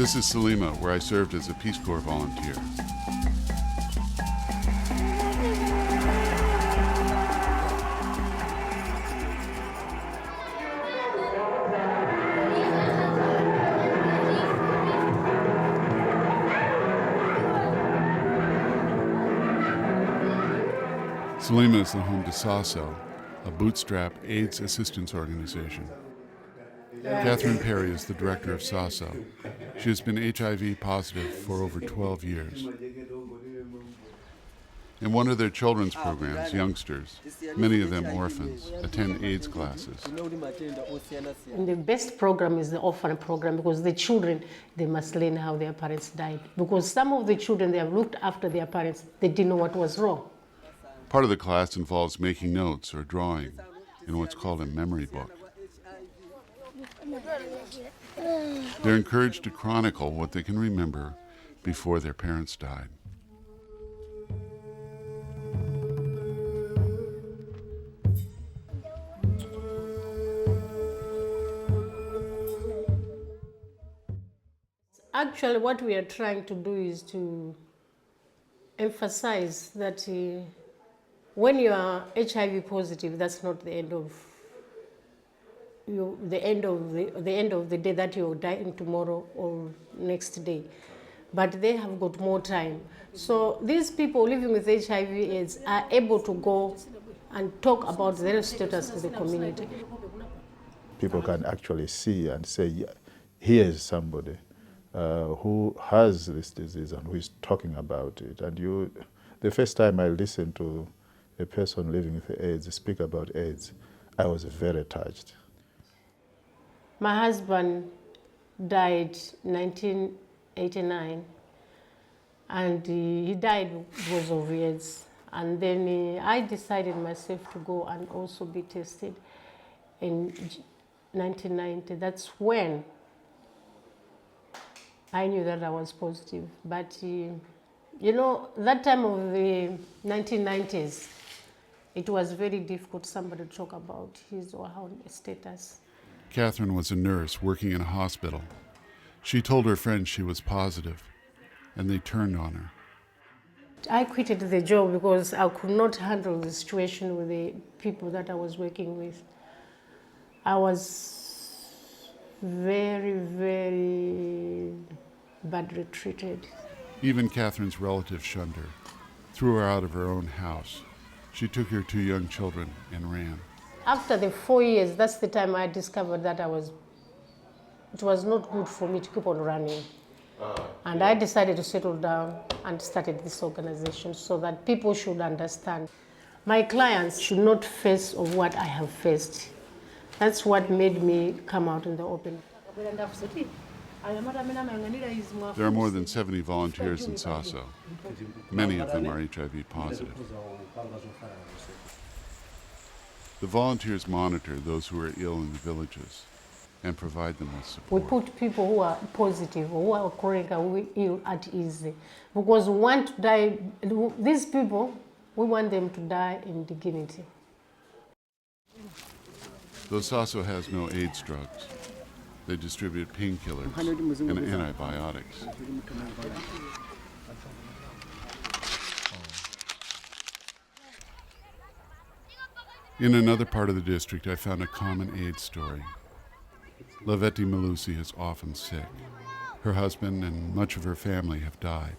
This is Salima, where I served as a Peace Corps volunteer. Salima is the home to SASO, a bootstrap AIDS assistance organization. Catherine Perry is the director of SASO. She has been HIV positive for over 12 years. In one of their children's programs, youngsters, many of them orphans, attend AIDS classes. And the best program is the orphan program, because the children, they must learn how their parents died. Because some of the children, they have looked after their parents, they didn't know what was wrong. Part of the class involves making notes or drawing in what's called a memory book. They're encouraged to chronicle what they can remember before their parents died. Actually, what we are trying to do is to emphasize that when you are HIV positive, that's not the end of the end of the day, that you're dying tomorrow or next day. But they have got more time. So these people living with HIV/AIDS are able to go and talk about their status to the community. People can actually see and say, yeah, here is somebody who has this disease and who is talking about it. And the first time I listened to a person living with AIDS speak about AIDS, I was very touched. My husband died in 1989, and he died because of AIDS. And then I decided myself to go and also be tested in 1990. That's when I knew that I was positive. But that time of the 1990s, it was very difficult for somebody to talk about his or her status. Catherine was a nurse working in a hospital. She told her friends she was positive, and they turned on her. I quitted the job because I could not handle the situation with the people that I was working with. I was very, very badly treated. Even Catherine's relatives shunned her, threw her out of her own house. She took her 2 young children and ran. After the 4 years, that's the time I discovered that it was not good for me to keep on running. And I decided to settle down and started this organization so that people should understand. My clients should not face of what I have faced. That's what made me come out in the open. There are more than 70 volunteers in SASO. Many of them are HIV positive. The volunteers monitor those who are ill in the villages and provide them with support. We put people who are positive or who are chronically ill at ease, because we want to die. These people, we want them to die in dignity. Though SASO has no AIDS drugs, they distribute painkillers and antibiotics. In another part of the district, I found a common AIDS story. Laveti Malusi is often sick. Her husband and much of her family have died.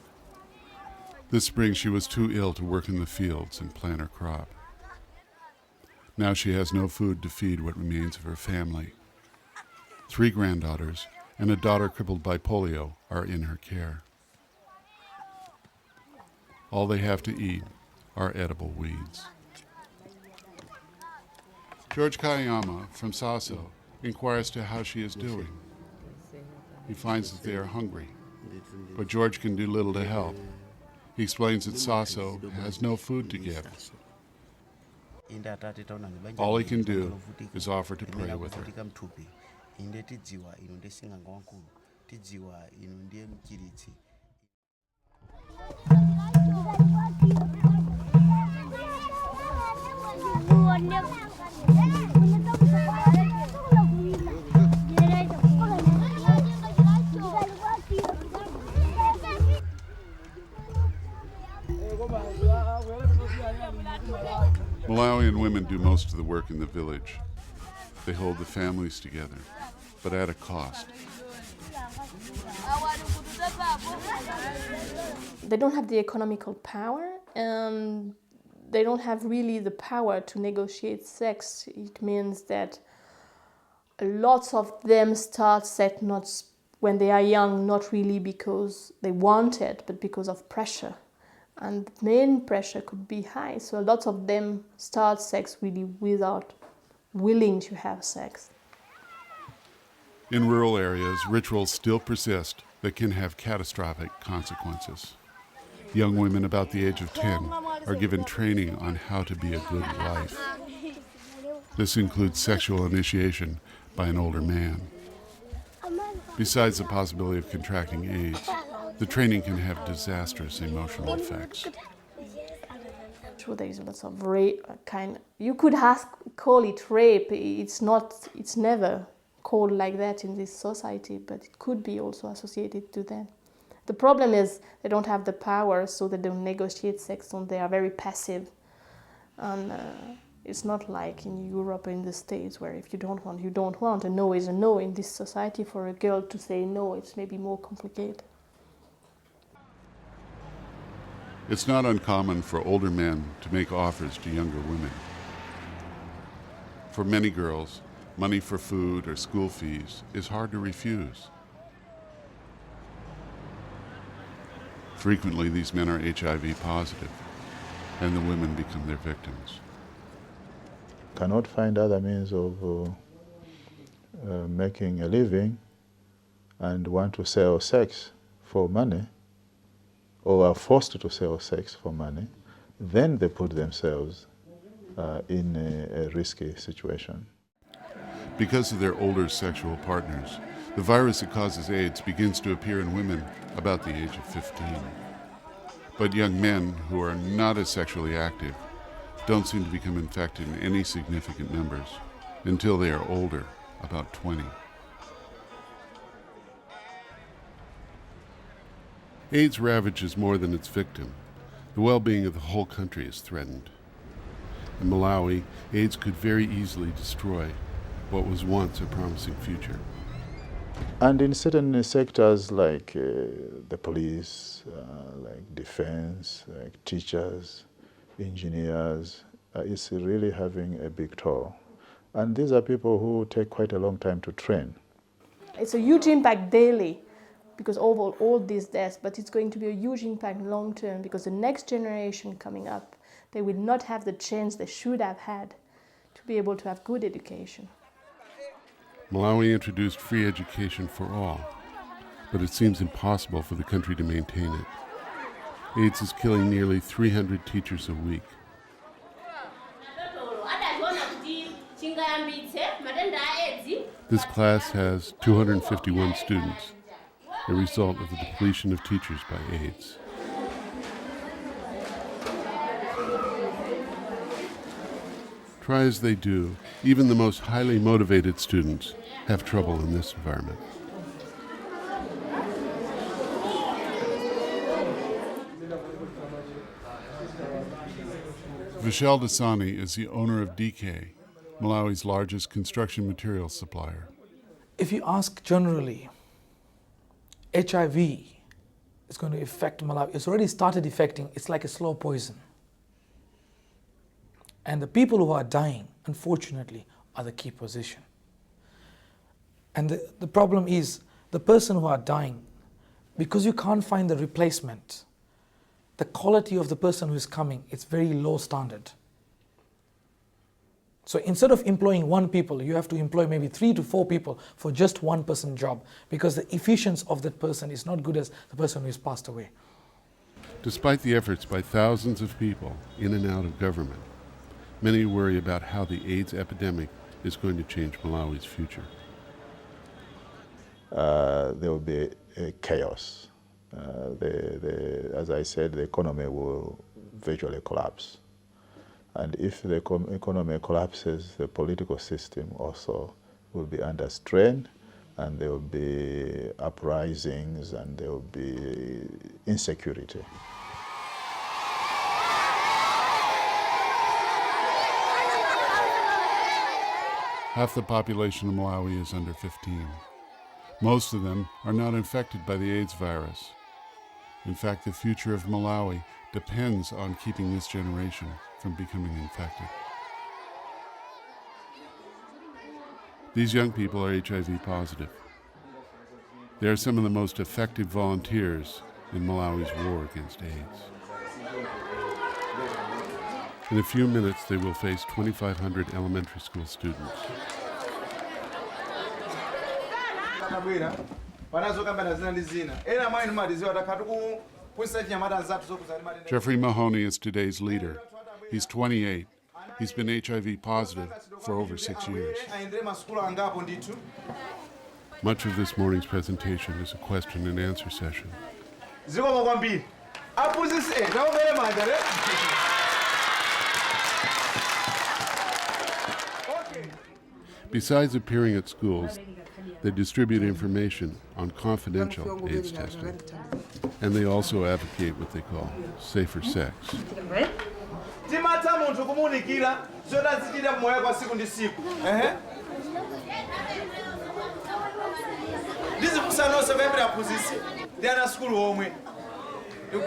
This spring, she was too ill to work in the fields and plant her crop. Now she has no food to feed what remains of her family. 3 granddaughters and a daughter crippled by polio are in her care. All they have to eat are edible weeds. George Kayama from SASO inquires to how she is doing. He finds that they are hungry, but George can do little to help. He explains that SASO has no food to give. All he can do is offer to pray with her. Malawian women do most of the work in the village. They hold the families together, but at a cost. They don't have the economical power, and they don't have really the power to negotiate sex. It means that lots of them start sex not when they are young, not really because they want it, but because of pressure. And the main pressure could be high, so lots of them start sex really without willing to have sex. In rural areas, rituals still persist that can have catastrophic consequences. Young women about the age of 10 are given training on how to be a good wife. This includes sexual initiation by an older man. Besides the possibility of contracting AIDS, the training can have disastrous emotional effects. Sure, there is lots of rape you could call it rape. It's never called like that in this society, but it could be also associated to that. The problem is they don't have the power, so they don't negotiate sex, and they are very passive. And it's not like in Europe or in the States, where if you don't want, you don't want. A no is a no. In this society, for a girl to say no, it's maybe more complicated. It's not uncommon for older men to make offers to younger women. For many girls, money for food or school fees is hard to refuse. Frequently, these men are HIV positive, and the women become their victims. Cannot find other means of making a living and want to sell sex for money, or are forced to sell sex for money, then they put themselves in a risky situation. Because of their older sexual partners, the virus that causes AIDS begins to appear in women about the age of 15. But young men who are not as sexually active don't seem to become infected in any significant numbers until they are older, about 20. AIDS ravages more than its victim. The well-being of the whole country is threatened. In Malawi, AIDS could very easily destroy what was once a promising future. And in certain sectors like the police, like defense, like teachers, engineers, it's really having a big toll. And these are people who take quite a long time to train. It's a huge impact daily because of all these deaths, but it's going to be a huge impact long term because the next generation coming up, they will not have the chance they should have had to be able to have good education. Malawi introduced free education for all, but it seems impossible for the country to maintain it. AIDS is killing nearly 300 teachers a week. This class has 251 students, a result of the depletion of teachers by AIDS. Try as they do, even the most highly motivated students have trouble in this environment. Vishal Dasani is the owner of DK, Malawi's largest construction materials supplier. If you ask generally, HIV is going to affect Malawi. It's already started affecting. It's like a slow poison. And the people who are dying, unfortunately, are the key position. And the problem is the person who are dying, because you can't find the replacement, the quality of the person who is coming, it's very low standard. So instead of employing one people, you have to employ maybe 3 to 4 people for just one person job because the efficiency of that person is not good as the person who has passed away. Despite the efforts by thousands of people in and out of government, many worry about how the AIDS epidemic is going to change Malawi's future. There will be a chaos. As I said, the economy will virtually collapse. And if the economy collapses, the political system also will be under strain, and there will be uprisings, and there will be insecurity. Half the population of Malawi is under 15. Most of them are not infected by the AIDS virus. In fact, the future of Malawi depends on keeping this generation from becoming infected. These young people are HIV positive. They are some of the most effective volunteers in Malawi's war against AIDS. In a few minutes, they will face 2,500 elementary school students. Jeffrey Mahoney is today's leader. He's 28. He's been HIV positive for over 6 years. Much of this morning's presentation is a question and answer session. Besides appearing at schools, they distribute information on confidential AIDS testing. And they also advocate what they call safer sex. This is school home. You